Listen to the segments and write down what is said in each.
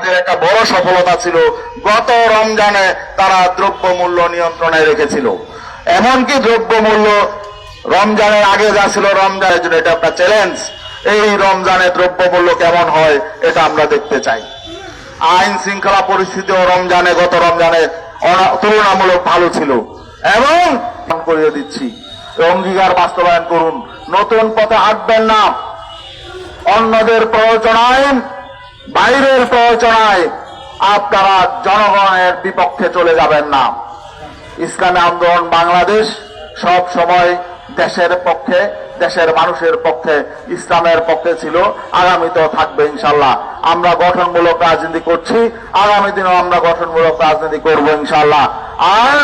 তাদের একটা বড় সফলতা ছিল, গত রমজানে তারা দ্রব্যমূল্য নিয়ন্ত্রণে রেখেছিল। এমনকি দ্রব্যমূল্য রমজানের আগে যা ছিল, রমজানের জন্য এটা একটা চ্যালেঞ্জ। এই রমজানে দ্রব্যমূল্য কেমন হয় এটা আমরা দেখতে চাই। আইন শৃঙ্খলা পরিস্থিতিও গত রমজানে তুলনামূলক ভালো ছিল। এবং করিয়ে দিচ্ছি, অঙ্গীকার বাস্তবায়ন করুন, নতুন পথে হাঁটবেন না। অন্যদের প্রয়োজনায়, বাইরের প্রয়োজনায় আপনারা জনগণের বিপক্ষে চলে যাবেন না। ইসলামী আন্দোলন বাংলাদেশ সব সময় দেশের পক্ষে, দেশের মানুষের পক্ষে, ইসলামের পক্ষে ছিল, আগামীতেও থাকবে ইনশাল্লাহ। আমরা গঠনমূলক রাজনীতি করছি, আগামী দিনেও আমরা গঠনমূলক রাজনীতি করব ইনশাল্লাহ। আর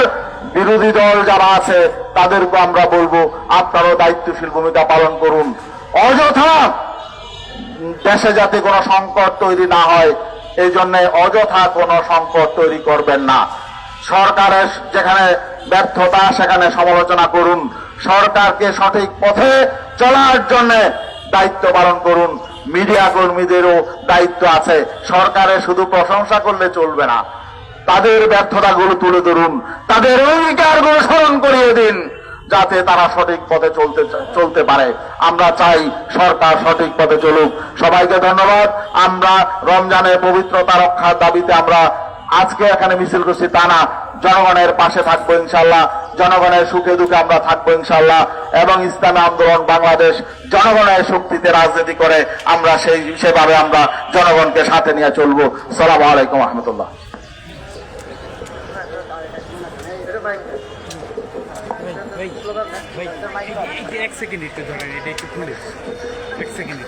বিরোধী দল যারা আছে তাদেরকে আমরা বলবো, আপনারাও দায়িত্বশীল ভূমিকা পালন করুন। অযথা দেশে যাতে কোনো সংকট তৈরি না হয়, এই জন্য অযথা কোনো সংকট তৈরি করবেন না। সরকারের যেখানে ব্যর্থতা সেখানে সমালোচনা করুন, সরকারকে সঠিক পথে চলার জন্য দায়িত্ব পালন করুন। মিডিয়া কর্মীদেরও দায়িত্ব আছে, সরকারের শুধু প্রশংসা করলে চলবে না, তাদের ব্যর্থতাগুলো তুলে ধরুন, তাদের অঙ্গীকারগুলো স্মরণ করিয়ে দিন, যাতে তারা সঠিক পথে চলতে পারে। আমরা চাই সরকার সঠিক পথে চলুক। সবাইকে ধন্যবাদ। আমরা রমজানের পবিত্রতা রক্ষার দাবিতে আমরা আজকে এখানে মিছিল করছি তা না, জনগণের পাশে থাকবো ইনশাল্লাহ, জনগণের সুখে দুঃখে আমরা থাকবো ইনশাল্লাহ। এবং ইসলামী আন্দোলন বাংলাদেশ জনগণের শক্তিতে রাজনীতি করে, আমরা সেভাবে আমরা জনগণকে সাথে নিয়ে চলবো। আসসালামু আলাইকুম রহমতুল্লাহ। এক সেকেন্ড একটু ধরেন, এটা একটু খুলে এক সেকেন্ড।